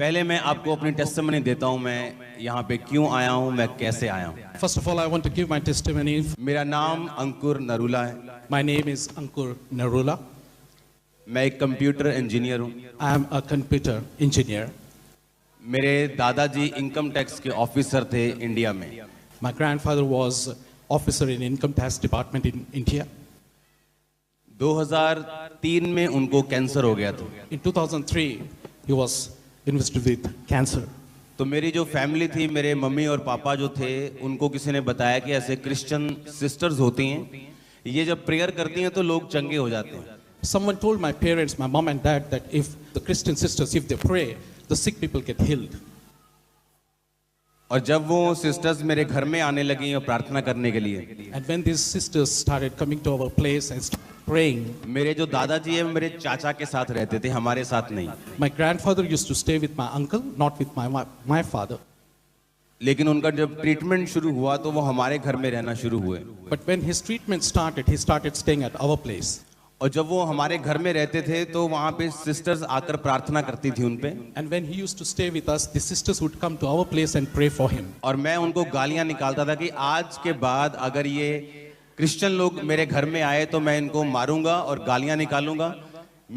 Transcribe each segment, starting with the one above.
पहले मैं आपको अपनी टेस्टिमनी देता हूँ, मैं यहाँ पे क्यों आया हूँ, मैं कैसे आया हूँ। First of all, I want to give my testimony. मेरा नाम अंकुर नरूला है। My name is Ankur Narula. मैं एक कंप्यूटर इंजीनियर हूँ। I am a computer engineer. मेरे दादाजी इनकम टैक्स के ऑफिसर थे इंडिया में। My grandfather was officer in income tax department in India. 2003 में उनको कैंसर हो गया था। In 2003, he was invested with cancer. तो मेरी जो फैमिली थी, मेरे मम्मी और पापा जो थे, उनको किसी ने बताया कि ऐसे क्रिश्चियन सिस्टर्स होती हैं, ये जब प्रेयर करती हैं तो लोग चंगे हो जाते हैं। Someone told my parents, my mom and dad, that if the Christian sisters, if they pray, the sick people get healed. और जब वो सिस्टर्स मेरे घर में आने लगी और प्रार्थना करने के लिए, And when these sisters started coming to our place and praying, मेरे जो दादाजी है मेरे चाचा के साथ रहते थे, हमारे साथ नहीं। my grandfather used to stay with my uncle, not with my father. लेकिन उनका जब ट्रीटमेंट शुरू हुआ तो वो हमारे घर में रहना शुरू हुए। But when his treatment started, he started staying at our place. और जब वो हमारे घर में रहते थे तो वहाँ पे सिस्टर्स आकर प्रार्थना करती थी उन पे। And when he used to stay with us, the sisters would come to our place and pray for him. और मैं उनको गालियाँ निकालता था कि आज के बाद अगर ये क्रिश्चियन लोग मेरे घर में आए तो मैं इनको मारूंगा और गालियाँ निकालूंगा।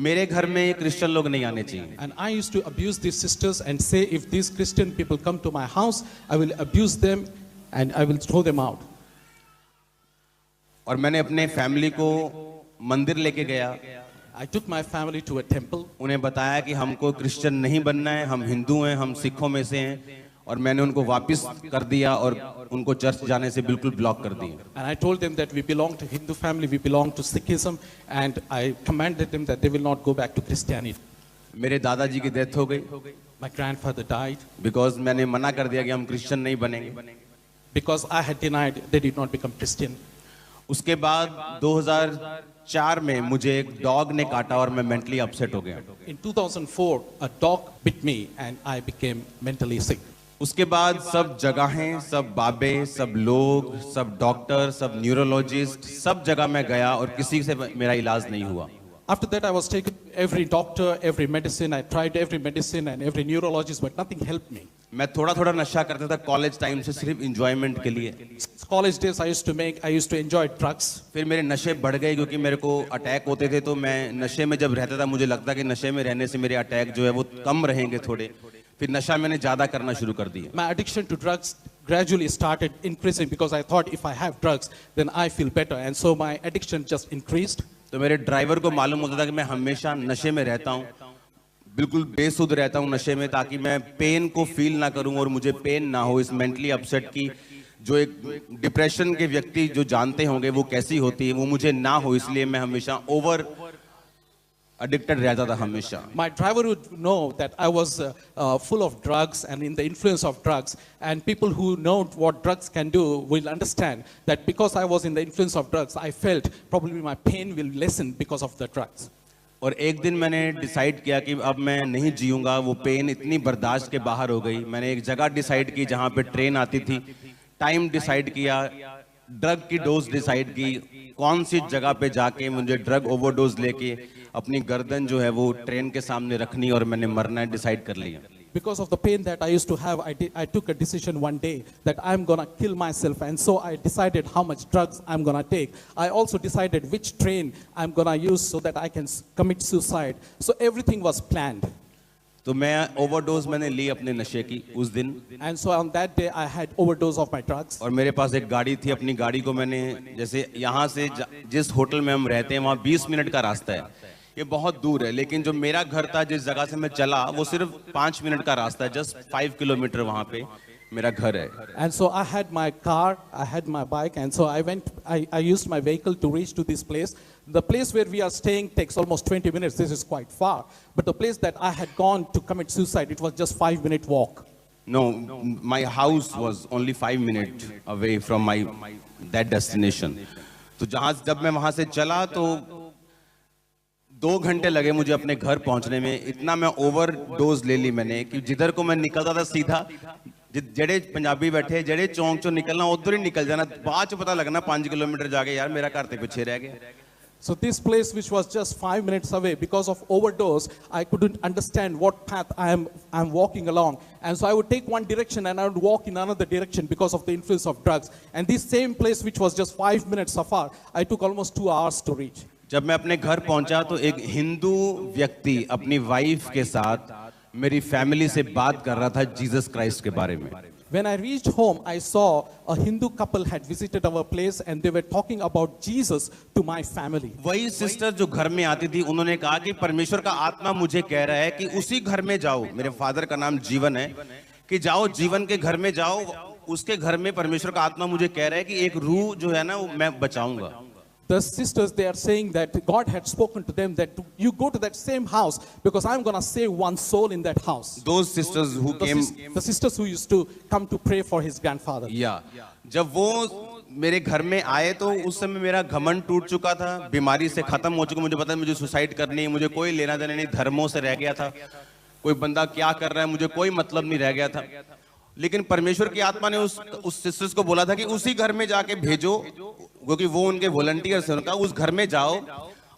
मेरे घर में ये क्रिश्चियन लोग नहीं आने चाहिए। And I used to abuse these sisters and say, if these Christian people come to my house, I will abuse them and I will throw them out. और मैंने अपने फैमिली को मंदिर लेके गया। I took my family to a temple. उन्हें बताया कि हमको क्रिश्चियन नहीं बनना है, हम हिंदू हैं, हम सिखों में से हैं। और मैंने उनको वापस कर दिया और उनको चर्च जाने से बिल्कुल ब्लॉक कर दिया। And I told them that we belong to Hindu family, we belong to Sikhism, and I commanded them that they will not go back to Christianity. मेरे दादाजी की डेथ हो गई। My grandfather died बिकॉज मैंने मना कर दिया कि हम क्रिश्चियन नहीं बनेंगे। because I had denied they did not become Christian. उसके बाद 2004 में मुझे एक डॉग ने काटा और मैं मेंटली अपसेट हो गया। In 2004, a dog bit me and I became mentally sick. उसके बाद सब जगहें, सब बाबे, सब लोग, सब डॉक्टर, सब न्यूरोलॉजिस्ट, सब जगह मैं गया और किसी से मेरा इलाज नहीं हुआ। After that, I was taken every doctor, every medicine. I tried every medicine and every neurologist, but nothing helped me. मैं थोड़ा थोड़ा नशा करता था कॉलेज टाइम से, सिर्फ इंजॉयमेंट के लिए। College days, I used to enjoy drugs. फिर मेरे नशे बढ़ गए क्योंकि मेरे को अटैक होते थे, तो मैं नशे में जब रहता था मुझे लगता कि नशे में रहने से मेरे अटैक जो है वो कम रहेंगे थोड़े। फिर नशा मैंने ज्यादा करना शुरू कर दिया। My addiction to drugs gradually started increasing because I thought if I have drugs, then I feel better, and so my addiction just increased. तो मेरे ड्राइवर को मालूम होता था कि मैं हमेशा नशे में रहता हूँ, बिल्कुल बेसुध रहता हूँ नशे में, ताकि मैं पेन को फील ना करूँ और मुझे पेन ना हो इस मेंटली अपसेट की, जो एक डिप्रेशन के व्यक्ति जो जानते होंगे वो कैसी होती है, वो मुझे ना हो, इसलिए मैं हमेशा ओवर addicted रहता था हमेशा। My driver would know that I was full of drugs and in the influence of drugs, and people who know what drugs can do will understand that because I was in the influence of drugs, I felt probably my pain will lessen because of the drugs. और एक दिन मैंने decide किया कि अब मैं नहीं जीऊंगा, वो पेन इतनी बर्दाश्त के बाहर हो गई। मैंने एक जगह डिसाइड की जहाँ पे ट्रेन आती थी, टाइम डिसाइड किया, ड्रग की डोज डिसाइड की, कौन सी जगह पे जाके मुझे ड्रग ओवरडोज लेके अपनी गर्दन जो है वो ट्रेन के सामने रखनी और मैंने मरना है डिसाइड कर लिया। Because of the pain that I used to have, I took a decision one day that I'm gonna kill myself, and so I decided how much drugs I'm gonna take. I also decided which train I'm gonna use so that I can commit suicide. So everything was planned. तो मैं overdose मैंने ली अपने नशे की उस दिन। And so on that day I had overdose of my drugs. और मेरे पास एक गाड़ी थी, अपनी गाड़ी को मैंने, जैसे यहाँ से जिस होटल में हम रहते हैं वहाँ 20 मिनट का रास्ता है, ये बहुत दूर है, लेकिन जो मेरा घर था जिस जगह से मैं चला वो सिर्फ 5 मिनट का रास्ता है, जस्ट 5 किलोमीटर वहाँ पे मेरा घर है। And so I had my car, I had my bike, and so I used my vehicle to reach to this place. The place where we are staying takes almost 20 minutes. This is quite far. But the place that I had gone to commit suicide, it was just 5-minute walk. No, my house was only 5 minutes away from that destination. तो जब मैं वहाँ से चला तो 2 घंटे लगे मुझे अपने घर पहुँचने में। इतना मैं ओवर डोज ले ली मैंने कि जिधर को मैं निकलता था सीधा, जेड़े पंजाबी बैठे जेड़े चौंक चो निकलना उधर ही निकल जाना, बाद च पता लगना 5 किलोमीटर जाके यार मेरा घर ते पिछे रह गया। So this place, which was just 5 minutes away, because of overdose, I couldn't understand what path I'm walking along. And so I would take one direction and I would walk in another direction because of the influence of drugs. And this same place, which was just 5 minutes afar, I took almost 2 hours to reach. जब मैं अपने घर पहुंचा तो एक हिंदू व्यक्ति अपनी wife के साथ मेरी फैमिली से बात कर रहा था जीसस क्राइस्ट के बारे में। When I reached home, I saw a Hindu couple had visited our place and they were talking about Jesus to my family. वही सिस्टर जो घर में आती थी, उन्होंने कहा कि परमेश्वर का आत्मा मुझे कह रहा है कि उसी घर में जाओ, मेरे फादर का नाम जीवन है, कि जाओ जीवन के घर में जाओ, उसके घर में परमेश्वर का आत्मा मुझे कह रहा है कि एक रूह जो है ना वो मैं बचाऊंगा। The sisters, they are saying that God had spoken to them that you go to that same house because I'm going to save one soul in that house. Those sisters who came, the sisters who used to come to pray for his grandfather. या जब वो मेरे घर में आए तो उस समय मेरा घमंड टूट चुका था, बीमारी से खत्म हो चुका, मुझे पता है मुझे सुसाइड करनी है, मुझे कोई लेना देना नहीं, धर्मों से रह गया था, कोई बंदा क्या कर रहा है मुझे कोई मतलब नहीं रह गया था। लेकिन परमेश्वर की आत्मा ने उस सिस्टर्स को बोला था कि उसी घर में जाके भेजो, क्योंकि वो उनके वॉलंटियर्स हैं, उनका उस घर में जाओ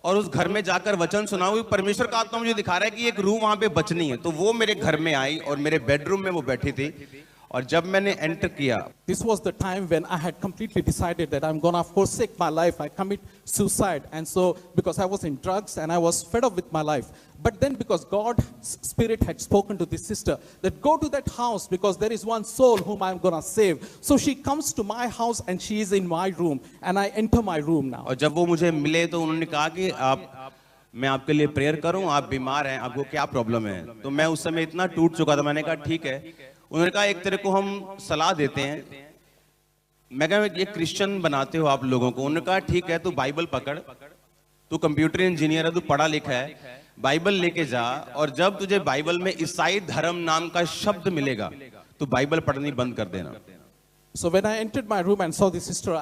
और उस घर में जाकर वचन सुनाओ। परमेश्वर का आत्मा मुझे दिखा रहा है कि एक रूह वहां पे बचनी है। तो वो मेरे घर में आई और मेरे बेडरूम में वो बैठी थी और जब मैंने एंटर किया, this was the time when I had completely decided that I'm gonna forsake my life. I commit suicide, and so because I was in drugs and I was fed up with my life. But then because God's Spirit had spoken to this sister that go to that house because there is one soul whom I'm gonna save. So she comes to my house and she is in my room and I enter my room now. और जब वो मुझे मिले तो उन्होंने कहा कि मैं आपके लिए प्रेयर करूं, आप बीमार हैं, आपको क्या प्रॉब्लम है? तो मैं उस समय इतना टूट चुका था, मैंने कहा ठीक है। उन्होंने कहा एक तेरे को हम सलाह देते हैं। मैं कहा ये क्रिश्चियन बनाते हो आप लोगों को। उन्होंने कहा ठीक है, तू बाइबल पकड़, तू कंप्यूटर इंजीनियर है, तू पढ़ा लिखा है, बाइबल लेके जा और जब तुझे बाइबल में ईसाई धर्म नाम का शब्द मिलेगा तो बाइबल पढ़नी बंद कर देना। So when I entered my room and saw this sister,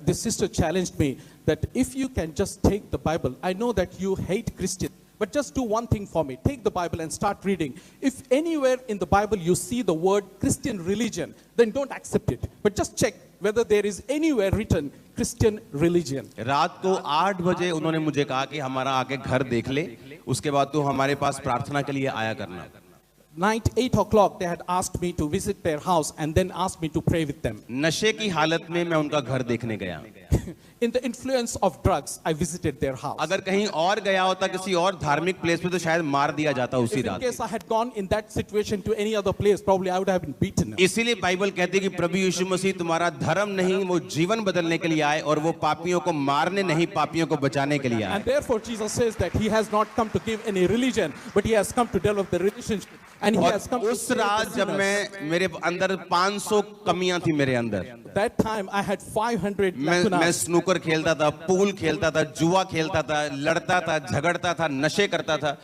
this sister challenged me that if you can just take the Bible, I know that you hate Christians, but just do one thing for me. Take the Bible and start reading. If anywhere in the Bible you see the word Christian religion, then don't accept it. But just check whether there is anywhere written Christian religion. रात को 8 बजे उन्होंने मुझे कहा कि हमारा आके घर देख ले, उसके बाद तू हमारे पास प्रार्थना के लिए आया करना। Night 8 o'clock they had asked me to visit their house and then asked me to pray with them. नशे की हालत में मैं उनका घर देखने गया। In the influence of drugs, I visited their house. अगर कहीं और गया होता किसी और धार्मिक प्लेस पे तो शायद मार दिया जाता उसी If in रात। case I had gone in that situation to any other place, probably I would have been beaten. इसीलिए बाइबल कहती है कि प्रभु यीशु मसीह तुम्हारा धर्म नहीं, वो जीवन बदलने के लिए आए और वो पापियों को मारने नहीं, पापियों को बचाने के लिए आए। And therefore Jesus says that he has not come to give any religion, but he has come to develop the relationship. And he has come to उस रात जब मैं मेरे अंदर 500 कमियां थी मेरे अंदर। That time I had 500 मैं lacunas. स्नूकर खेलता था, पूल खेलता था, जुआ खेलता था, लड़ता था, झगड़ता था, नशे करता था।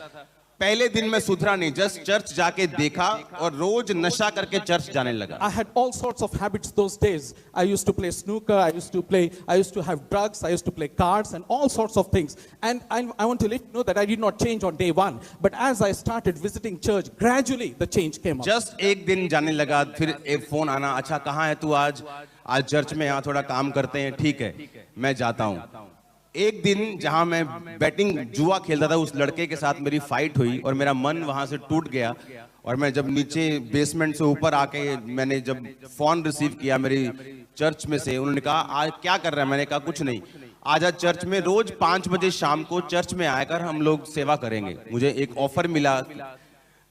पहले दिन मैं सुधरा नहीं, जस्ट चर्च जाके देखा और रोज नशा करके चर्च जाने लगा। I had all sorts of habits those days. I used to play snooker, I used to have drugs, I used to play cards and all sorts of things. And I want to let you know that I did not change on day one. But as I started visiting church, gradually the change came up. Just एक दिन जाने लगा, फिर एक phone आना, अच्छा कहाँ है तू आज चर्च में यहाँ थोड़ा काम करते हैं, ठीक है मैं जाता हूँ। एक दिन जहां मैं बैटिंग जुआ खेलता था उस लड़के के साथ मेरी फाइट हुई और मेरा मन वहां से टूट गया और मैं जब नीचे बेसमेंट से ऊपर आके मैंने जब फोन रिसीव किया मेरी चर्च में से, उन्होंने कहा आज क्या कर रहा है? मैंने कहा कुछ नहीं, आजा चर्च में रोज 5 बजे शाम को चर्च में आकर हम लोग सेवा करेंगे। मुझे एक ऑफर मिला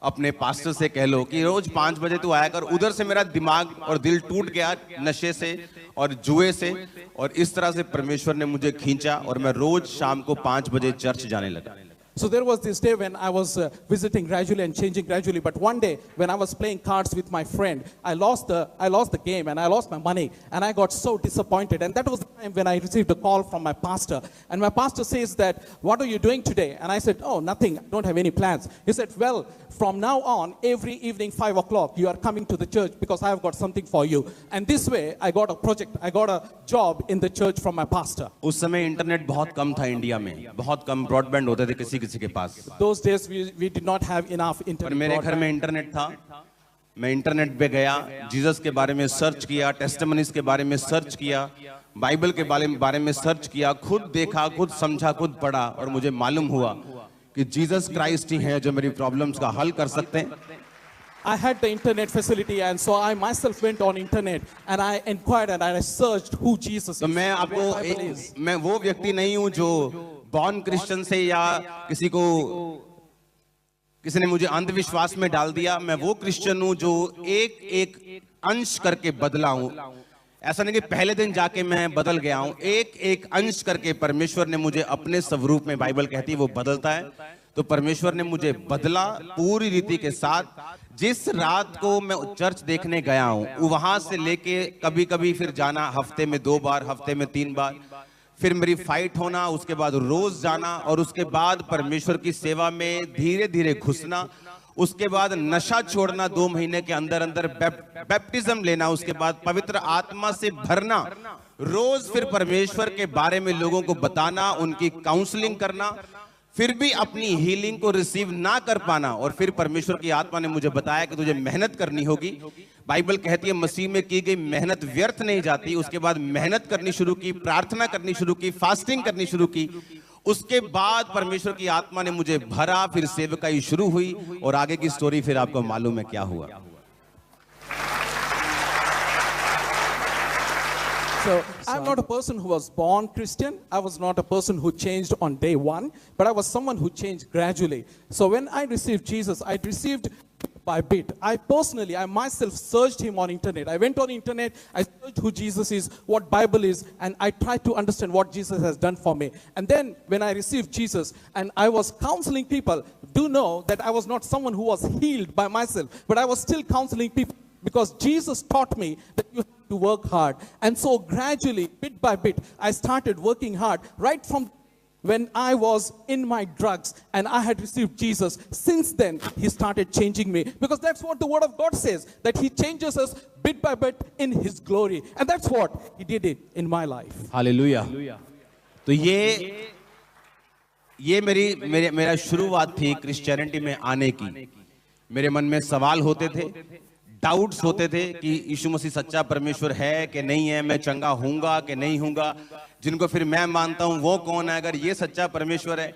अपने पास्टर से, कह लो कि रोज 5 बजे तू आया कर। उधर से मेरा दिमाग और दिल टूट गया नशे से और जुए से और इस तरह से परमेश्वर ने मुझे खींचा और मैं रोज शाम को 5 बजे चर्च जाने लगा। So there was this day when I was visiting gradually and changing gradually. But one day when I was playing cards with my friend, I lost the game and I lost my money and I got so disappointed. And that was the time when I received a call from my pastor. And my pastor says that, what are you doing today? And I said, oh, nothing. I don't have any plans. He said, well, from now on, every evening 5 o'clock, you are coming to the church because I have got something for you. And this way, I got a project. I got a job in the church from my pastor. उस समय internet बहुत कम था India में, बहुत कम broadband होते थे किसी के पास। Those days we did not have enough internet. पर मेरे घर में इंटरनेट था, मैं इंटरनेट पे गया, जीसस के बारे में सर्च किया, टेस्टिमनीज के बारे में सर्च किया, बाइबल के बारे में सर्च किया, खुद देखा, खुद समझा, खुद पढ़ा, और मुझे मालूम हुआ कि जीसस क्राइस्ट ही है जो मेरी प्रॉब्लम्स का हल कर सकते हैं। I had the internet facility, and so I myself went on internet and I inquired and I searched who Jesus is. तो मैं आपको मैं वो व्यक्ति नहीं हूं जो बॉर्न क्रिश्चियन से या किसी ने मुझे अंधविश्वास में डाल दिया। मैं वो क्रिश्चियन हूं जो एक एक अंश करके बदला हूं। ऐसा नहीं कि पहले दिन जाके मैं बदल गया हूं, एक एक अंश करके परमेश्वर ने मुझे अपने स्वरूप में, बाइबल कहती है वो बदलता है, तो परमेश्वर ने मुझे बदला पूरी रीति के साथ। जिस रात को मैं चर्च देखने गया हूं, वहां से लेके कभी कभी फिर जाना, हफ्ते में 2 बार, हफ्ते में 3 बार, फिर मेरी फाइट होना, उसके बाद रोज जाना, और उसके बाद परमेश्वर की सेवा में धीरे धीरे घुसना, उसके बाद नशा छोड़ना, 2 महीने के अंदर अंदर बैप्टिज्म लेना, उसके बाद पवित्र आत्मा से भरना, रोज फिर परमेश्वर के बारे में लोगों को बताना, उनकी काउंसलिंग करना, फिर भी अपनी हीलिंग को रिसीव ना कर पाना, और फिर परमेश्वर की आत्मा ने मुझे बताया कि तुझे मेहनत करनी होगी। बाइबल कहती है मसीह में की गई मेहनत व्यर्थ नहीं जाती। उसके बाद मेहनत करनी शुरू की, प्रार्थना करनी शुरू की, फास्टिंग करनी शुरू की। उसके बाद परमेश्वर की आत्मा ने मुझे भरा, फिर सेवकाई शुरू हुई, और आगे की स्टोरी फिर आपको मालूम है क्या हुआ। So I'm not a person who was born Christian. I was not a person who changed on day one, but I was someone who changed gradually. So when I received Jesus, I received by bit. I myself searched him on internet. I went on internet, I searched who Jesus is, what Bible is, and I tried to understand what Jesus has done for me. And then when I received Jesus and I was counseling people, do know that I was not someone who was healed by myself, but I was still counseling people because Jesus taught me that you have to work hard. And so gradually, bit by bit, I started working hard right from when I was in my drugs and I had received Jesus. Since then, he started changing me, because that's what the word of God says, that he changes us bit by bit in his glory. And that's what he did it in my life. Hallelujah. तो ये मेरा शुरुआत थी Christianity में आने की। मेरे मन में सवाल होते थे, डाउट्स होते थे कि यीशु मसीह सच्चा परमेश्वर है कि नहीं है, मैं चंगा हूंगा कि नहीं हूंगा, जिनको फिर मैं मानता हूं वो कौन है अगर ये सच्चा परमेश्वर है।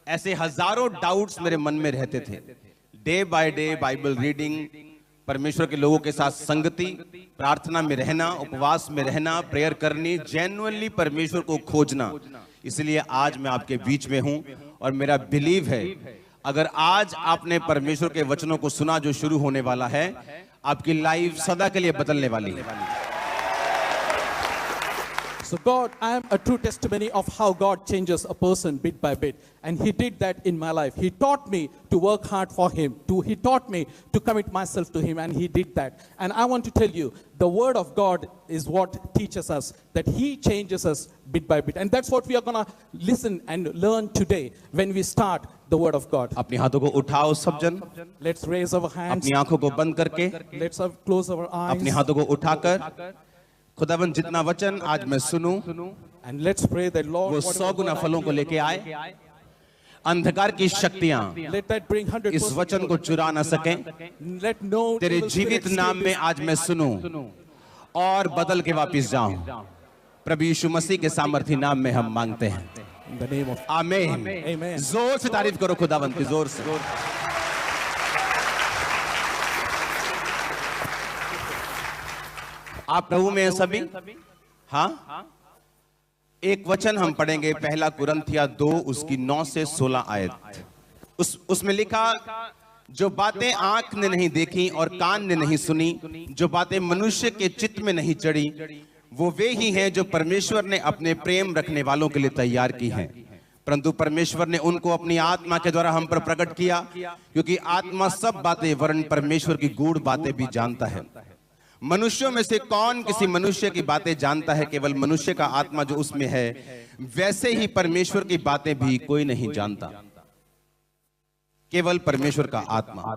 ऐसे हजारों डाउट्स मेरे मन में रहते थे। Day by day Bible reading, परमेश्वर के लोगों के साथ संगति, प्रार्थना में रहना, उपवास में रहना, प्रेयर करनी, जेन्युइनली परमेश्वर को खोजना। इसलिए आज मैं आपके बीच में हूं, और मेरा बिलीव है अगर आज आपने परमेश्वर के वचनों को सुना जो शुरू होने वाला है, आपकी लाइफ सदा के लिए बदलने वाली है। So God, I am a true testimony of how God changes a person bit by bit. And he did that in my life. He taught me to work hard for him. He taught me to commit myself to him, and he did that. And I want to tell you, the word of God is what teaches us, that he changes us bit by bit. And that's what we are going to listen and learn today when we start the word of God. अपनी हाथों को उठाओ सब जन, Let's raise our hands. अपनी आंखों को बंद करके, Let's close our eyes. अपनी हाथों को उठाकर, खुदावन जितना वचन आज मैं सुनूं, And let's pray that Lord, वो 100 गुना फलों को लेके आए। अंधकार की शक्तियां let that bring 100%. इस वचन को चुरा ना सकें। Let no तेरे evil जीवित spirit नाम steal में this. आज मैं सुनूं और बदल के वापस जाऊं। प्रभु यीशु मसीह के सामर्थी नाम में हम मांगते हैं, In the name of आमीन। Amen. जोर से तारीफ करो खुदावन की, जोर से। आप प्रभु में हैं सभी? हाँ। एक वचन हम पढ़ेंगे, पहला कुरिन्थिया 2 उसकी 9 से 16 आयत। उसमें लिखा, जो बातें आंख ने नहीं देखी और कान ने नहीं सुनी, जो बातें मनुष्य के चित्त में नहीं चढ़ी, वो वे ही हैं जो परमेश्वर ने अपने प्रेम रखने वालों के लिए तैयार की हैं। परंतु परमेश्वर ने उनको अपनी आत्मा के द्वारा हम पर प्रकट किया, क्योंकि आत्मा सब बातें वरन परमेश्वर की गूढ़ बातें भी जानता है। मनुष्यों में से कौन किसी मनुष्य की बातें जानता है? केवल मनुष्य का आत्मा जो उसमें है, वैसे ही परमेश्वर की बातें भी कोई नहीं जानता, केवल परमेश्वर का आत्मा।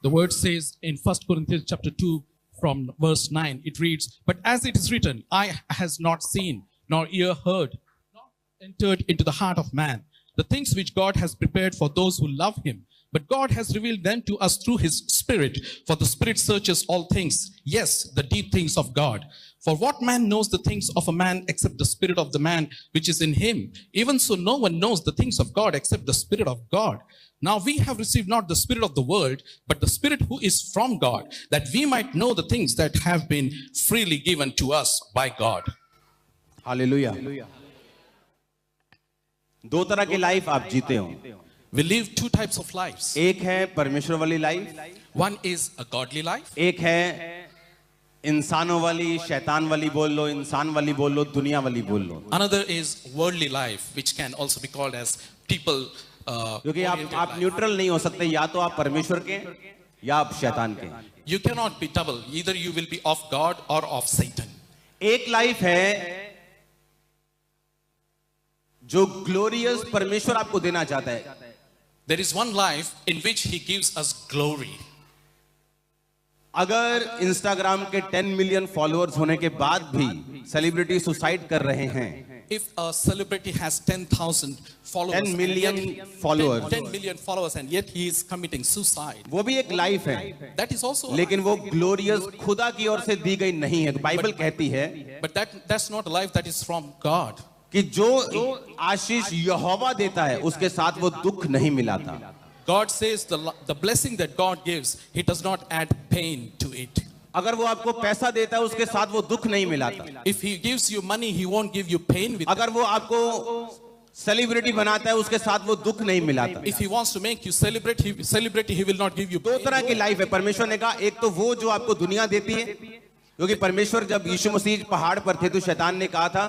The word says in 1 Corinthians chapter 2 from verse 9, it reads, "But as it is written, eye has not seen, nor ear heard, nor entered into the heart of man, the things which God has prepared for those who love him. but God has revealed them to us through his Spirit. For the Spirit searches all things, yes, the deep things of God. For what man knows the things of a man except the spirit of the man which is in him? Even so, no one knows the things of God except the Spirit of God. Now we have received not the spirit of the world, but the Spirit who is from God, that we might know the things that have been freely given to us by God. Hallelujah. दो तरह की life आप जीते हो। We live two types of lives. एक है परमेश्वर वाली life, One is a godly life. एक है इंसानों वाली, शैतान वाली बोल लो, इंसान वाली बोल लो, दुनिया वाली बोल लो। Another is worldly life, which can also be called as people. क्योंकि आप न्यूट्रल नहीं हो सकते, या तो आप परमेश्वर के या आप शैतान के। You cannot be double. Either you will be of God or of Satan. एक लाइफ है जो ग्लोरियस परमेश्वर आपको देना चाहता है। There is one life in which he gives us glory. अगर इंस्टाग्राम के 10 मिलियन फॉलोअर्स होने के बाद भी सेलिब्रिटी सुसाइड कर रहे हैं, If a celebrity has 10,000 followers, 10 million followers, 10 million followers, and yet he is committing suicide, वो भी एक लाइफ है, that is also. लेकिन वो ग्लोरियस खुदा की ओर से दी गई नहीं है। बाइबल कहती है But that's not a life that is from God. कि जो आशीष यहोवा देता है उसके साथ वो दुख नहीं मिलाता। God says the blessing that God gives, he does not add pain to it. अगर वो आपको पैसा देता है उसके साथ वो दुख नहीं मिलाता। If he gives you money, he won't give you pain with it. अगर वो आपको सेलिब्रिटी बनाता है उसके साथ वो दुख नहीं मिलाता। If he wants to make you celebrity, he will not give you दो pain. तरह की लाइफ है। परमेश्वर ने कहा एक तो वो जो आपको दुनिया देती है, क्योंकि परमेश्वर जब यीशु मसीह पहाड़ पर थे तो शैतान ने कहा था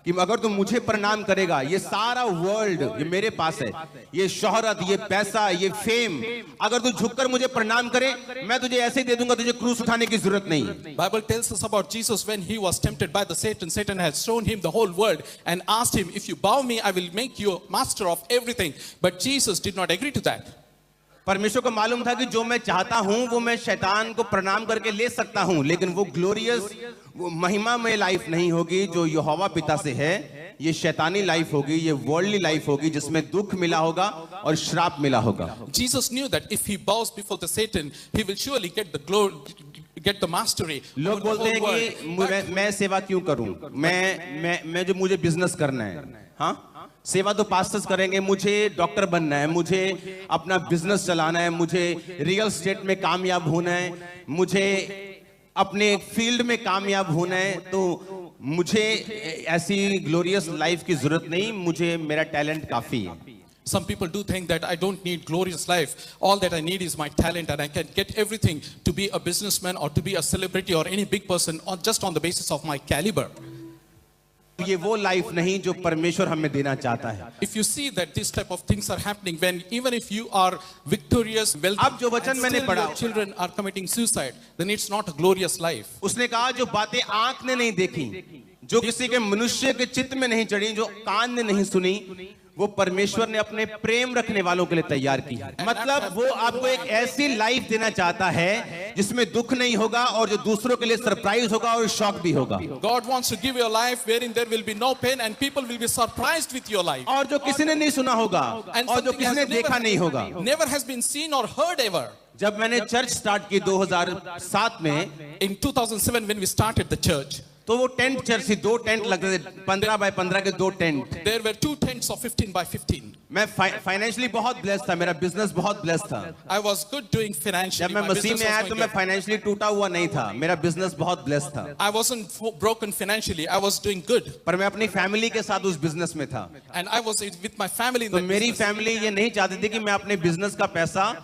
कि अगर तुम मुझे प्रणाम करेगा, ये सारा वर्ल्ड ये मेरे पास है, ये शोहरत, ये पैसा, ये फेम, अगर तू झुककर मुझे प्रणाम करे मैं तुझे ऐसे ही दे दूंगा, तुझे क्रूस उठाने की जरूरत नहीं। Bible tells us about Jesus when he was tempted by the Satan. Satan had shown him the whole world and asked him, if you bow me, I will make you master of everything. But Jesus did not agree to that. परमेश्वर को मालूम था कि जो मैं चाहता हूं वो मैं शैतान को प्रणाम करके ले सकता हूं, लेकिन वो ग्लोरियस, वो महिमा में लाइफ नहीं होगी जो यहोवा पिता से है। ये शैतानी लाइफ होगी, ये वर्ल्डली लाइफ होगी जिसमें दुख मिला होगा और श्राप मिला होगा। Jesus knew that if he bows before the Satan, he will surely get the glory, get the mastery. लोग बोलते हैं कि मैं सेवा क्यों करूं, मैं जो मुझे बिजनेस करना है, हाँ सेवा तो पास्टर्स करेंगे, मुझे डॉक्टर बनना है, मुझे अपना बिजनेस चलाना है, मुझे रियल एस्टेट में कामयाब होना है, मुझे अपने फील्ड में कामयाब होना है, तो मुझे ऐसी ग्लोरियस लाइफ की जरूरत नहीं, मुझे मेरा टैलेंट काफी है। Some people do think that I don't need glorious life. All that I need is my talent, and I can get everything to be a businessman or to be a celebrity or any big person on just on the basis of my caliber. ये वो life नहीं जो परमेश्वर हमें देना चाहता है। If you see that this type of things are happening, when even if you are victorious, wealthy, अब जो वचन and मैंने still पढ़ा, your children are committing suicide, then it's not a glorious life. उसने कहा जो बातें आंख ने नहीं देखी, जो किसी के मनुष्य के चित्त में नहीं चढ़ी, जो कान ने नहीं सुनी, वो परमेश्वर ने अपने प्रेम रखने वालों के लिए तैयार की है। मतलब वो आपको एक ऐसी लाइफ देना चाहता है जिसमें दुख नहीं होगा और जो दूसरों के लिए सरप्राइज होगा और शॉक भी होगा। God wants to give you a life wherein there will be no pain and people will be surprised with your life. और जो किसी ने नहीं सुना होगा और जो किसी ने देखा नहीं होगा। Never has been seen or heard ever. जब मैंने चर्च स्टार्ट की 2007 में, In 2007 when we started the church, तो वो टेंट चर्च थी, 2 टेंट लगते थे, 15 बाय 15 के 2 tent. there were 2 tents of 15 by 15. मैं फाइनेंशियली बहुत ब्लेस्ड था, मेरा बिजनेस बहुत ब्लेस्ड था। I was good doing financially. जब मैं My मसीह business में was आया going तो मैं good. फाइनेंशियली टूटा हुआ नहीं था, मेरा बिजनेस बहुत ब्लेस्ड था। I wasn't broken financially. I was doing good. पर मैं अपनी फैमिली के साथ उस बिजनेस में था। And I was with my family in तो that मेरी business. फैमिली ये नहीं चाहती थी कि मैं अपने बिजनेस का पैसा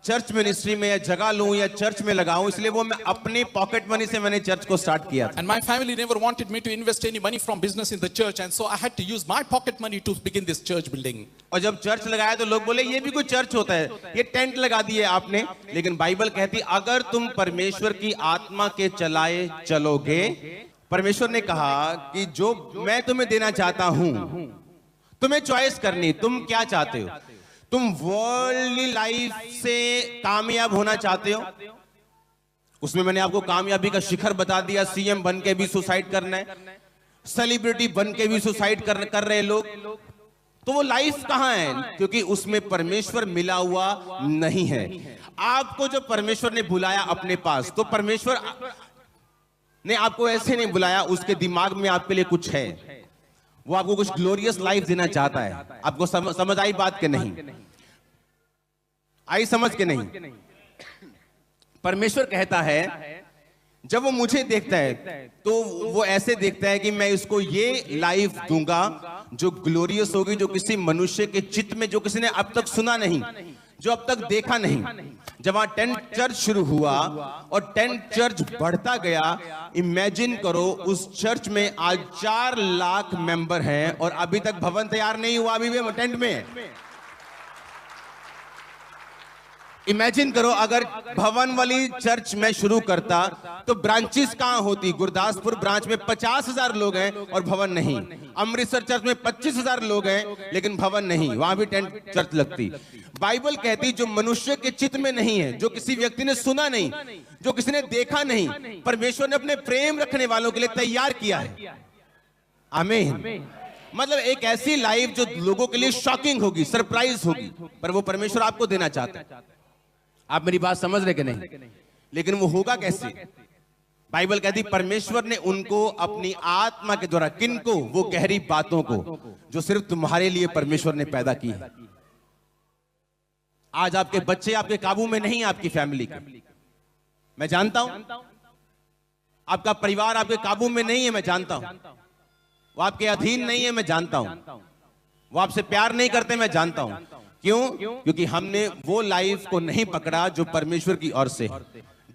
चर्च मिनिस्ट्री में या जगह लूं या चर्च में लगाऊं, इसलिए वो मैं अपनी पॉकेट मनी से मैंने चर्च को स्टार्ट किया था। And my family never wanted me to invest any money from business in the church, and so I had to use my pocket money to begin this church building. और जब church लगाया तो लोग बोले ये भी कोई चर्च होता है, ये टेंट लगा दिए आपने। लेकिन बाइबल कहती अगर तुम परमेश्वर की आत्मा के चलाए चलोगे, परमेश्वर ने कहा कि जो मैं तुम्हें देना चाहता हूं, तुम्हें चॉइस करनी, तुम क्या चाहते हो। तुम वर्ल्डली लाइफ से कामयाब होना चाहते हो, उसमें मैंने आपको कामयाबी का शिखर बता दिया। सीएम बन के भी सुसाइड करना है, सेलिब्रिटी बन के भी सुसाइड कर रहे लोग, तो वो लाइफ कहां है? क्योंकि उसमें परमेश्वर मिला हुआ नहीं है। आपको जो परमेश्वर ने बुलाया अपने पास, तो परमेश्वर ने आपको ऐसे नहीं बुलाया, उसके दिमाग में आपके लिए कुछ है। वो आपको कुछ ग्लोरियस लाइफ देना चाहता है। आपको समझ आई बात के नहीं? आई समझ के नहीं? परमेश्वर कहता है जब वो मुझे देखता है तो वो ऐसे देखता है कि मैं इसको ये लाइफ दूंगा जो ग्लोरियस होगी, जो किसी मनुष्य के चित्त में, जो किसी ने अब तक सुना नहीं, जो अब तक देखा नहीं। जब वहां 10 चर्च शुरू हुआ और 10 चर्च बढ़ता गया, इमेजिन करो उस चर्च में आज 4 लाख मेंबर हैं और अभी तक भवन तैयार नहीं हुआ, अभी भी टेंट में है। इमेजिन करो अगर भवन वाली चर्च में शुरू करता तो ब्रांचेस कहां होती? गुरदासपुर ब्रांच में 50,000 लोग हैं और भवन नहीं। अमृतसर चर्च में 25,000 लोग हैं लेकिन भवन नहीं, वहां भी 10 चर्च लगती। बाइबल कहती जो मनुष्य के चित्त में नहीं है, जो किसी व्यक्ति ने सुना नहीं, जो किसी ने देखा नहीं, परमेश्वर ने अपने प्रेम रखने वालों के लिए तैयार किया है। आमीन। मतलब एक ऐसी लाइफ जो लोगों के लिए शॉकिंग होगी, सरप्राइज होगी, पर वो परमेश्वर आपको देना चाहता है। आप मेरी बात समझ रहे कि नहीं? लेकिन वो होगा कैसे? बाइबल कहती परमेश्वर ने उनको अपनी आत्मा के द्वारा, किनको? वो गहरी बातों को जो सिर्फ तुम्हारे लिए परमेश्वर ने पैदा की है। आज आपके बच्चे आपके काबू में नहीं, आपकी फैमिली के, मैं जानता हूं। आपका परिवार आपके काबू में नहीं है, मैं जानता हूं। वो आपके अधीन नहीं है, मैं जानता हूं। वो आपसे प्यार नहीं करते, मैं जानता हूं। क्यों? क्योंकि हमने वो लाइफ को नहीं पकड़ा जो परमेश्वर की ओर से है।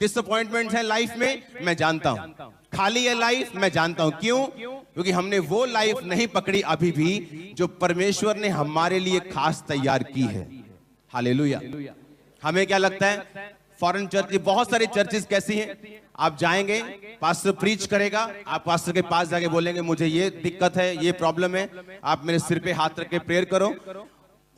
डिसअपॉइंटमेंट है लाइफ में, मैं जानता हूं। खाली है लाइफ, मैं जानता हूं। क्यों? क्योंकि हमने वो लाइफ नहीं पकड़ी अभी भी जो परमेश्वर ने हमारे लिए खास तैयार की है। हालेलुया। हमें क्या लगता है फॉरेन चर्च, बहुत सारी चर्चेस कैसी हैं? आप जाएंगे, पास्टर प्रीच करेगा, आप पास्टर के पास जाके बोलेंगे मुझे ये दिक्कत है, ये प्रॉब्लम है, आप मेरे सिर पे हाथ रख के प्रेयर करो,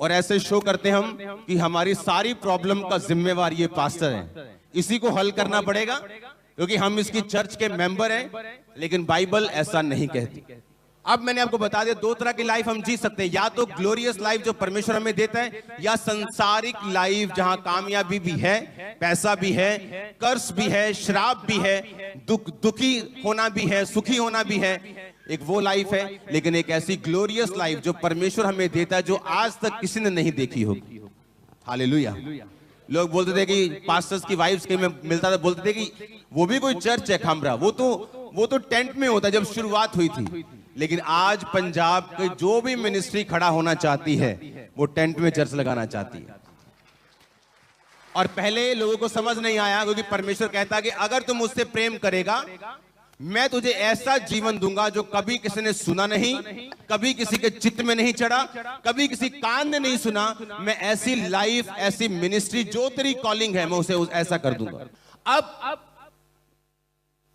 और ऐसे शो करते हम कि हमारी सारी प्रॉब्लम का जिम्मेवार ये पास्टर है, इसी को हल करना पड़ेगा क्योंकि हम इसकी चर्च के मेंबर हैं। लेकिन बाइबल ऐसा नहीं कहती। अब मैंने आपको बता दिया 2 तरह की लाइफ हम जी सकते हैं, या तो ग्लोरियस लाइफ जो परमेश्वर हमें देता है, या संसारिक लाइफ जहां कामयाबी भी है, पैसा भी है, कर्ज भी है, शराब भी है, दुखी होना भी है, सुखी होना भी है। एक वो लाइफ है, लेकिन एक ऐसी ग्लोरियस लाइफ जो परमेश्वर हमें देता है जो आज तक किसी ने नहीं देखी होगी। हालेलुया। लोग बोलते थे कि पास्टर्स की वाइफ्स के में मिलता था, बोलते थे कि वो भी कोई चर्च है खामरा, वो तो टेंट में होता जब शुरुआत हुई थी। लेकिन आज पंजाब के जो भी मिनिस्ट्री खड़ा होना चाहती है वो टेंट में चर्च लगाना चाहती है। और पहले लोगों को समझ नहीं आया क्योंकि परमेश्वर कहता है कि अगर तुम मुझसे प्रेम करेगा, मैं तुझे ऐसा जीवन दूंगा जो कभी किसी ने सुना नहीं, कभी किसी के चित्त में नहीं चढ़ा, कभी किसी कान ने नहीं सुना। मैं ऐसी लाइफ, ऐसी मिनिस्ट्री, जो तेरी कॉलिंग है, मैं उसे ऐसा कर दूंगा। अब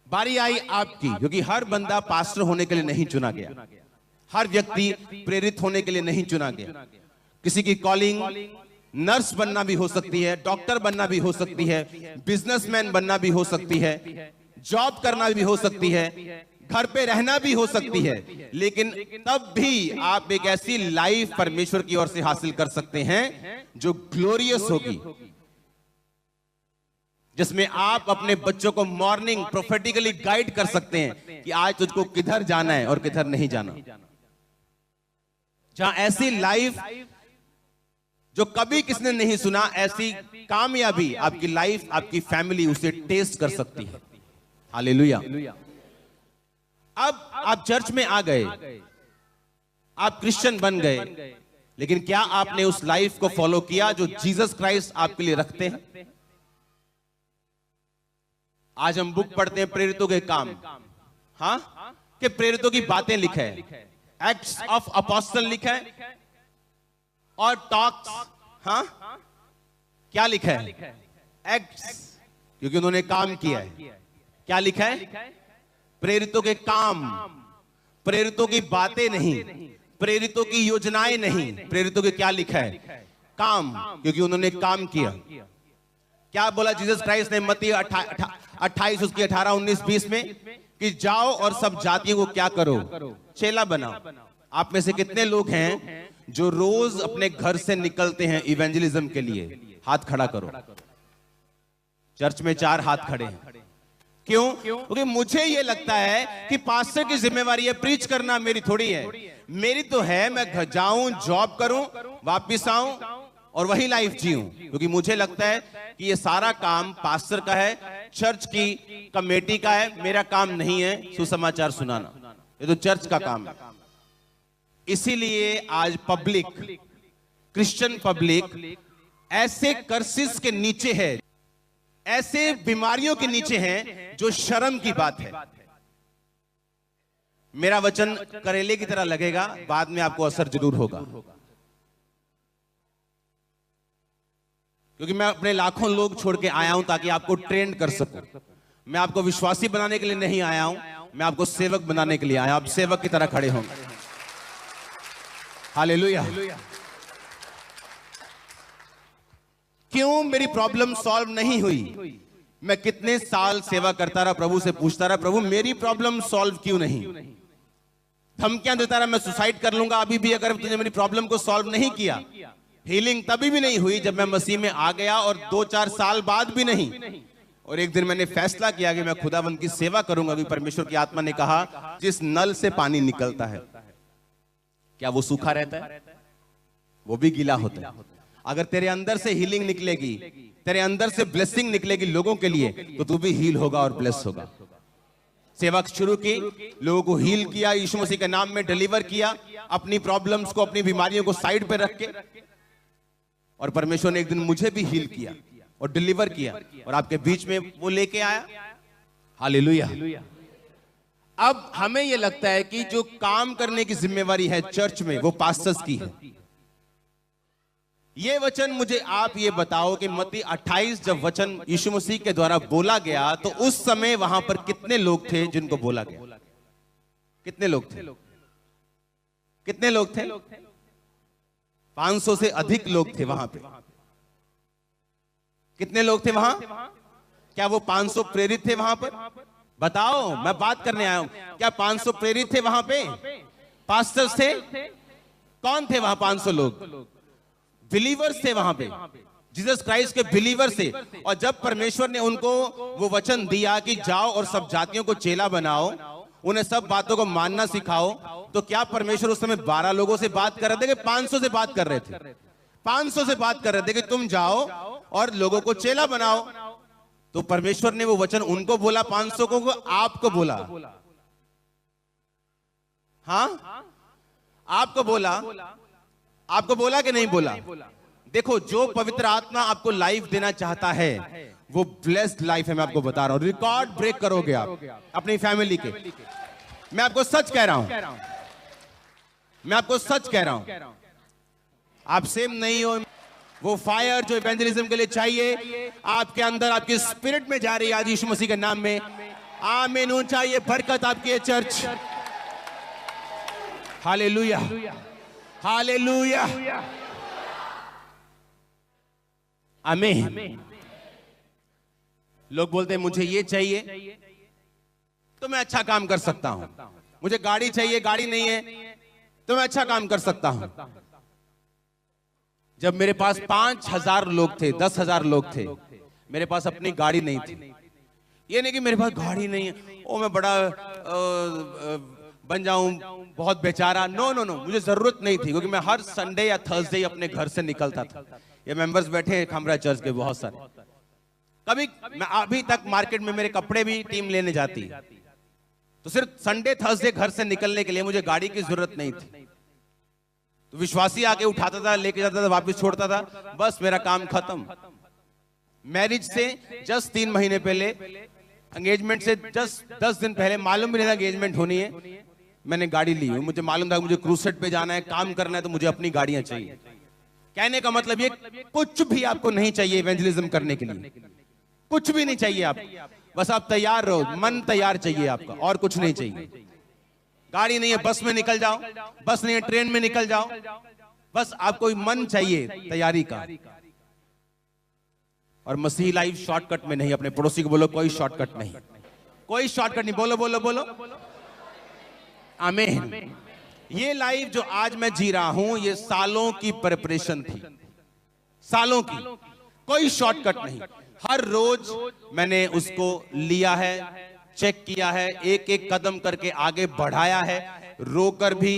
बारी आई आपकी, क्योंकि हर बंदा पास्टर होने के लिए नहीं चुना गया, हर व्यक्ति प्रेरित होने के लिए नहीं चुना गया। किसी की कॉलिंग नर्स बनना भी हो सकती है, डॉक्टर बनना भी हो सकती है, बिजनेसमैन बनना भी हो सकती है, जॉब करना भी हो सकती है, घर पे रहना भी हो सकती है। लेकिन तब भी आप एक ऐसी लाइफ परमेश्वर की ओर से हासिल कर सकते हैं जो ग्लोरियस होगी, जिसमें आप अपने बच्चों को मॉर्निंग प्रोफेटिकली गाइड कर सकते हैं कि आज तुझको किधर जाना है और किधर नहीं जाना। जहां ऐसी लाइफ जो कभी किसने नहीं सुना, ऐसी कामयाबी आपकी लाइफ, आपकी फैमिली उसे टेस्ट कर सकती है। हालेलुया। अब आप चर्च में आ गए, आप क्रिश्चियन बन गए, लेकिन क्या आपने उस लाइफ को फॉलो किया जो जीसस क्राइस्ट आपके लिए रखते हैं? आज हम बुक पढ़ते हैं प्रेरितों के काम, हाँ, कि प्रेरितों की बातें लिखा है, एक्ट्स ऑफ अपोस्टल लिखा है, और टॉक्स, हाँ, क्या लिखा है? एक्ट्स, क्योंकि उन्होंने काम किया है। क्या लिखा है? प्रेरितों के काम, प्रेरितों की बातें नहीं, प्रेरितों की योजनाएं नहीं, प्रेरितों के क्या लिखा है? काम, क्योंकि उन्होंने काम किया। क्या बोला जीसस क्राइस्ट ने मत्ती 28 उसकी 18, 19, 20 में कि जाओ और सब जातियों को क्या करो? चेला बनाओ। आप में से कितने लोग हैं जो रोज अपने घर से निकलते हैं इवेंजलिज्म के लिए? हाथ खड़ा करो। चर्च में 4 हाथ खड़े हैं। क्यों? क्योंकि मुझे यह लगता है कि पास्टर की जिम्मेवारी है प्रीच करना, मेरी थोड़ी है। मेरी तो है मैं घर जाऊं, जॉब करूं, वापिस आऊं और वही लाइफ जीऊं। क्योंकि मुझे लगता है कि ये सारा काम पास्टर का है, चर्च की कमेटी का है। मेरा काम नहीं है सुसमाचार सुनाना, ये तो चर्च का काम है। इसीलिए आज पब्लिक, क्रिश्चियन पब्लिक ऐसे कर्सिस के नीचे है, ऐसे बीमारियों के नीचे हैं जो शर्म की बात है। मेरा वचन करेले की तरह लगेगा, बाद में आपको असर जरूर होगा। क्योंकि मैं अपने लाखों लोग छोड़ के आया हूं ताकि आपको ट्रेंड कर सकूं। मैं आपको विश्वासी बनाने के लिए नहीं आया हूं, मैं आपको सेवक बनाने के लिए आया। आप सेवक की तरह खड़े होंगे। हालेलुया। क्यों मेरी प्रॉब्लम सॉल्व नहीं हुई? मैं कितने साल सेवा करता रहा, प्रभु से पूछता रहा, प्रभु मेरी प्रॉब्लम सॉल्व क्यों नहीं? धमकियां देता रहा, मैं सुसाइड कर लूंगा अभी भी अगर तुमने मेरी प्रॉब्लम को सॉल्व नहीं किया। हीलिंग तभी भी नहीं हुई जब मैं मसीह में आ गया, और 2-4 साल बाद भी नहीं। और एक दिन मैंने फैसला किया कि मैं खुदावंद की सेवा करूंगा। अभी परमेश्वर की आत्मा ने कहा, जिस नल से पानी निकलता है क्या वो सूखा रहता है? वो भी गीला होता है। अगर तेरे अंदर से हीलिंग निकलेगी, तेरे अंदर से ब्लेसिंग निकलेगी लोगों के लिए, तो तू भी हील होगा और ब्लेस होगा। सेवा शुरू की, लोगों को हील किया, यीशु मसीह के नाम में डिलीवर किया, अपनी प्रॉब्लम्स को, अपनी बीमारियों को साइड पे रख के। और परमेश्वर ने एक दिन मुझे भी हील किया और डिलीवर किया और आपके बीच में वो लेके आया। हालेलुया। अब हमें यह लगता है कि जो काम करने की जिम्मेवारी है चर्च में वो पास्टर्स की है। ये वचन मुझे आप ये बताओ कि मत्ती 28 जब वचन यीशु मसीह के द्वारा बोला गया तो उस समय वहां पर कितने लोग थे जिनको बोला गया? कितने लोग थे? कितने लोग थे? 500 से अधिक लोग थे वहां पे। कितने लोग थे वहां? क्या वो 500 प्रेरित थे वहां पर? बताओ, मैं बात करने आया हूं। क्या 500 प्रेरित थे वहां पे? पास्टर्स थे? कौन थे वहां? 500 लोग बिलीवर्स थे वहां पे, जीसस क्राइस्ट के बिलीवर्स थे। और जब परमेश्वर ने उनको वो वचन दिया कि जाओ और सब जातियों को चेला बनाओ, उन्हें सब बातों को मानना सिखाओ, तो क्या परमेश्वर उस समय 12 लोगों से बात कर रहे थे कि 500 से बात कर रहे थे? 500 से बात कर रहे थे कि तुम जाओ और लोगों को चेला बनाओ। तो परमेश्वर ने वो वचन उनको बोला, 500 को आपको बोला। हाँ, आपको बोला। आपको बोला कि नहीं बोला? देखो, जो पवित्र आत्मा आपको लाइफ देना चाहता है वो ब्लेस्ड लाइफ है। मैं आपको बता रहा हूं, रिकॉर्ड ब्रेक करोगे आप अपनी फैमिली के। मैं आपको सच कह रहा हूं, मैं आपको सच कह रहा हूं। आप सेम नहीं हो। वो फायर जो इवेंजलिज्म के लिए चाहिए आपके अंदर, आपके स्पिरिट में जा रही है आज यीशु मसीह के नाम में। आमीन। ऊंचा ये बरकत आपकी है चर्च। हालेलुया, हालेलुया, आमीन। लोग बोलते हैं मुझे ये चाहिए तो मैं अच्छा काम कर सकता हूं, मुझे गाड़ी चाहिए, गाड़ी नहीं है तो मैं अच्छा काम कर सकता हूं। जब मेरे पास 5000 लोग थे, 10,000 लोग थे, मेरे पास अपनी गाड़ी नहीं थी। ये नहीं कि मेरे पास गाड़ी नहीं है, ओ मैं बड़ा बन जाऊं, बहुत बेचारा। नो नो नो, मुझे जरूरत नहीं थी, क्योंकि मैं हर संडे या थर्सडे अपने घर से निकलता था। ये मेंबर्स बैठे हैं खामरा चर्च के बहुत सारे। कभी मैं अभी तक मार्केट में मेरे कपड़े भी टीम लेने जाती, तो सिर्फ संडे थर्सडे घर से निकलने के लिए मुझे गाड़ी की जरूरत नहीं थी। तो विश्वासी आके उठाता था, लेके जाता था, वापस छोड़ता था, बस मेरा काम खत्म। मैरिज से जस्ट 3 महीने पहले, एंगेजमेंट से जस्ट 10 दिन पहले, मालूम भी नहीं था एंगेजमेंट होनी है, मैंने गाड़ी ली। मुझे मालूम था मुझे क्रूसेट पे जाना है, काम करना है, तो मुझे अपनी गाड़ियां चाहिए। कहने का मतलब ये, कुछ भी आपको नहीं चाहिए इवेंजलिज्म करने के लिए, कुछ भी नहीं चाहिए आप, बस आप तैयार रहो, मन तैयार चाहिए आपका, और कुछ नहीं चाहिए। गाड़ी नहीं है, बस में निकल जाओ, बस नहीं है, ट्रेन में निकल जाओ, बस आपको मन चाहिए तैयारी का। और मसीह लाइफ शॉर्टकट में नहीं। अपने पड़ोसी को बोलो, कोई शॉर्टकट नहीं, कोई शॉर्टकट नहीं। बोलो बोलो बोलो, आमीन। ये लाइफ जो आज मैं जी रहा हूं, ये सालों की प्रिपरेशन थी, सालों की, कोई शॉर्टकट नहीं। हर रोज मैंने उसको लिया है, चेक किया है, एक एक कदम करके आगे बढ़ाया है, रोकर भी,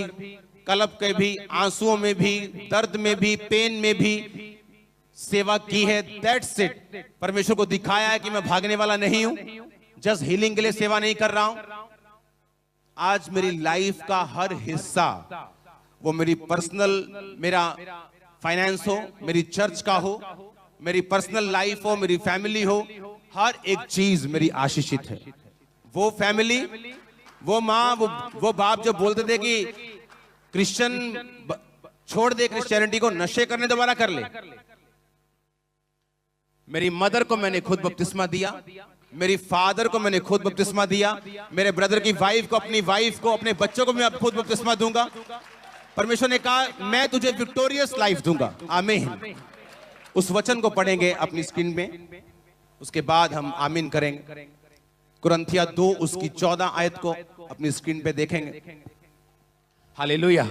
कलप के भी, आंसुओं में भी, दर्द में भी, पेन में भी सेवा की है। That's it. परमेश्वर को दिखाया है कि मैं भागने वाला नहीं हूं, जस्ट हीलिंग के लिए सेवा नहीं कर रहा हूं। आज मेरी लाइफ का हर हिस्सा, वो मेरी पर्सनल, मेरा फाइनेंस हो, मेरी चर्च का हो, मेरी पर्सनल लाइफ हो, मेरी फैमिली हो, हर एक चीज मेरी आशीषित है। वो फैमिली, वो माँ, वो बाप जो बोलते थे कि क्रिश्चियन छोड़ दे क्रिश्चियनिटी को, नशे करने दोबारा कर ले, मेरी मदर को मैंने खुद बपतिस्मा दिया, मेरी फादर को मैंने खुद बपतिस्मा दिया, मेरे ब्रदर की वाइफ को, अपनी वाइफ को, अपने बच्चों को मैं अब खुद बपतिस्मा दूंगा। परमेश्वर ने कहा मैं तुझे विक्टोरियस लाइफ दूंगा। आमीन। उस वचन को पढ़ेंगे अपनी स्क्रीन में, उसके बाद हम आमीन करेंगे। कुरिन्थिया 2 उसकी 14 आयत को अपनी स्क्रीन पे देखेंगे। हालेलुया।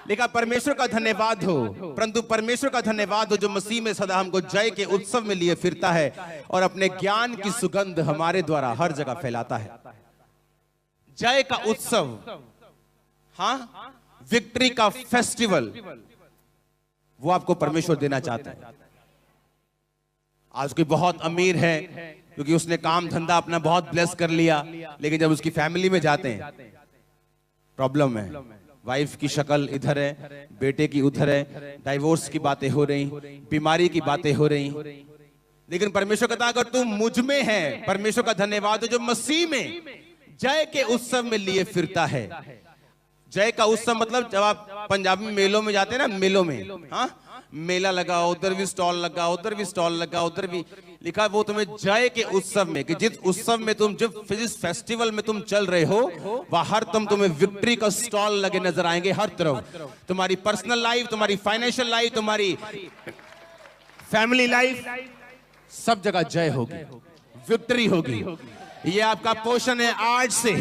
लेकिन परमेश्वर का धन्यवाद हो, परंतु परमेश्वर का धन्यवाद हो जो मसीह में सदा हमको जय के उत्सव में लिए फिरता है और अपने ज्ञान की सुगंध हमारे द्वारा हर जगह फैलाता है। जय का उत्सव, हाँ, विक्ट्री का फेस्टिवल, वो आपको परमेश्वर देना चाहता है। आज कोई बहुत अमीर है क्योंकि उसने काम धंधा अपना बहुत ब्लेस कर लिया, लेकिन जब उसकी फैमिली में जाते हैं प्रॉब्लम है। वाइफ की शक्ल इधर है, बेटे की उधर है, डाइवोर्स की बातें हो रही, बीमारी की बातें हो रही, लेकिन परमेश्वर कहता अगर तू मुझ में है, परमेश्वर का धन्यवाद हो जो मसीह में जय के उत्सव में लिए फिरता है। जय का उत्सव मतलब जब आप पंजाबी मेलों में जाते हैं ना, मेलों में, हाँ, मेला लगा, उधर भी स्टॉल लगा, उधर भी स्टॉल लगा, उधर भी लिखा, वो तुम्हें जय के उत्सव में, कि जिस उत्सव में तुम, जिस फेस्टिवल में तुम चल रहे हो, वहां तुम्हें विक्ट्री का स्टॉल लगे नजर आएंगे हर तरफ। तुम्हारी पर्सनल लाइफ, तुम्हारी फाइनेंशियल लाइफ, तुम्हारी फैमिली लाइफ, सब जगह जय होगी, विक्ट्री होगी। ये आपका पोषण है आज से।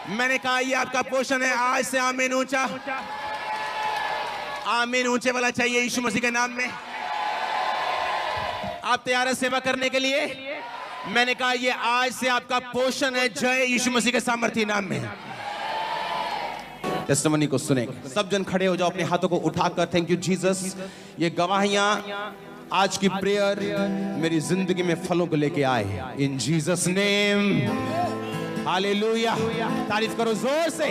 मैंने कहा ये आपका पोषण है आज से। आमीन। ऊंचा आमीन, ऊंचे वाला चाहिए यीशु मसीह के नाम में। आप तैयार है सेवा करने के लिए? मैंने कहा ये आज से आपका पोषण है, जय यीशु मसीह के सामर्थी नाम में। टेस्टिमनी को सुनेंगे। सब जन खड़े हो जाओ, अपने हाथों को उठाकर। Thank you Jesus. ये गवाहियां, आज की प्रेयर मेरी जिंदगी में फलों को लेके आए, इन जीसस नेम। हालेलुया। तारीफ करो जोर से।